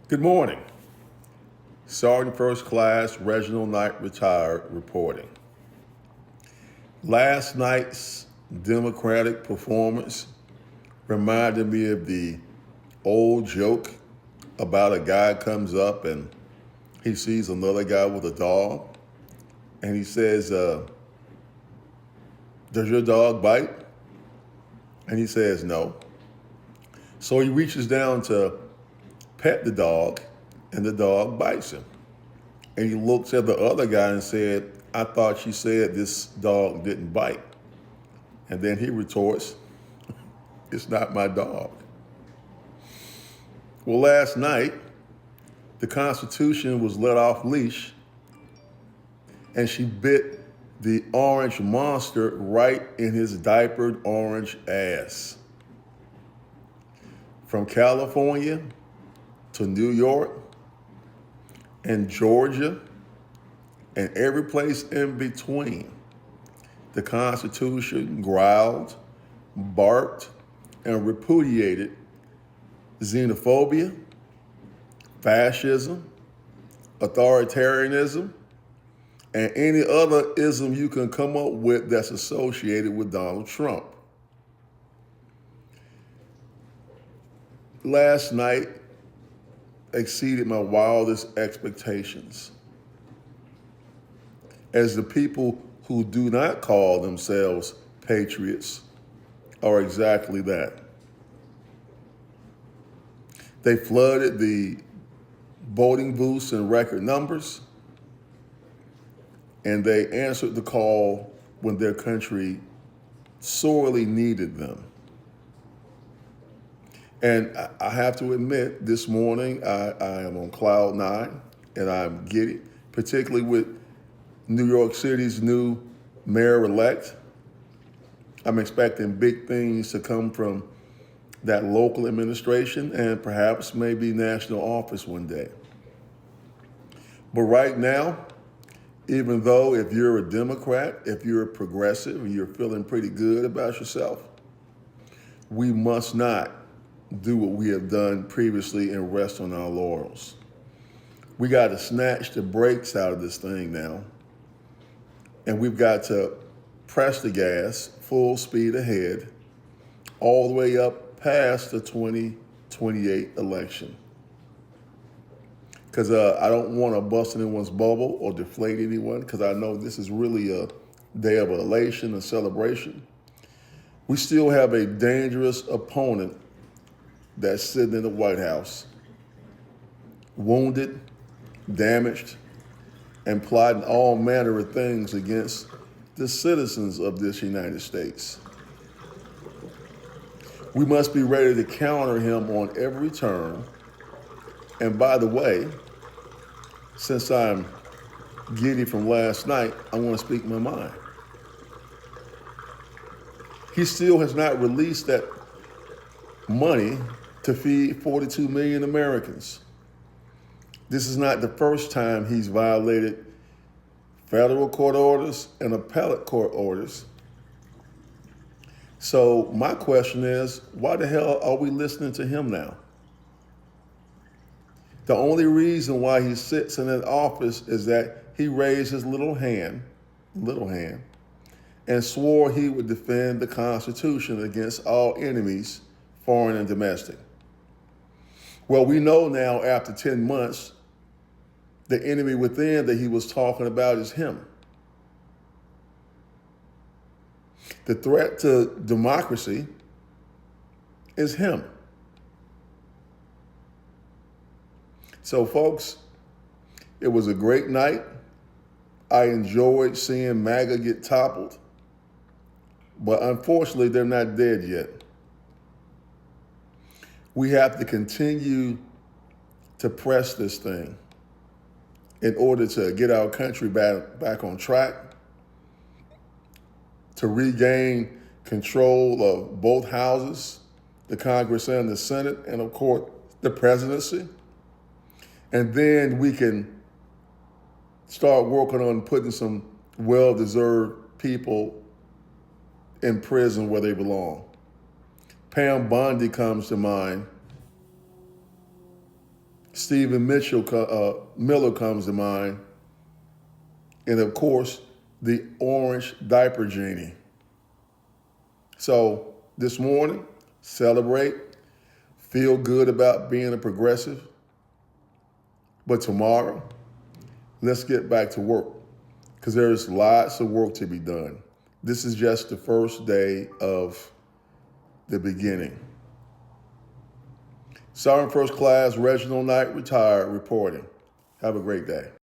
Good morning. Sergeant First Class Reginald Knight, retired, reporting. Last night's Democratic performance reminded me of the old joke about a guy comes up and he sees another guy with a dog and he says, does your dog bite? And he says, no. So he reaches down to pet the dog and the dog bites him. And he looks at the other guy and said, I thought she said this dog didn't bite. And then he retorts, it's not my dog. Well, last night, the Constitution was let off leash and she bit the orange monster right in his diapered orange ass. From California to New York and Georgia and every place in between, the Constitution growled, barked, and repudiated xenophobia, fascism, authoritarianism, and any other ism you can come up with that's associated with Donald Trump. Last night exceeded my wildest expectations, as the people who do not call themselves patriots are exactly that. They flooded the voting booths in record numbers, and they answered the call when their country sorely needed them. And I have to admit, this morning I am on cloud nine and I'm giddy, particularly with New York City's new mayor-elect. I'm expecting big things to come from that local administration and perhaps maybe national office one day. But right now, even though if you're a Democrat, if you're a progressive, you're feeling pretty good about yourself, we must not do what we have done previously and rest on our laurels. We got to snatch the brakes out of this thing now, and we've got to press the gas full speed ahead all the way up past the 2028 election. Because I don't want to bust anyone's bubble or deflate anyone, because I know this is really a day of elation and celebration. We still have a dangerous opponent that's sitting in the White House, wounded, damaged, and plotting all manner of things against the citizens of this United States. We must be ready to counter him on every turn. And by the way, since I'm giddy from last night, I want to speak my mind. He still has not released that money to feed 42 million Americans. This is not the first time he's violated federal court orders and appellate court orders. So my question is, why the hell are we listening to him now? The only reason why he sits in that office is that he raised his little hand, and swore he would defend the Constitution against all enemies, foreign and domestic. Well, we know now after 10 months, the enemy within that he was talking about is him. The threat to democracy is him. So, folks, it was a great night. I enjoyed seeing MAGA get toppled, but unfortunately, they're not dead yet. We have to continue to press this thing in order to get our country back on track, to regain control of both houses, the Congress and the Senate, and of course, the presidency. And then we can start working on putting some well-deserved people in prison where they belong. Pam Bondi comes to mind. Stephen Miller comes to mind. And of course, the orange diaper genie. So this morning, celebrate, feel good about being a progressive. But tomorrow, let's get back to work because there's lots of work to be done. This is just the first day of the beginning. Sergeant First Class Reginald Knight, retired, reporting. Have a great day.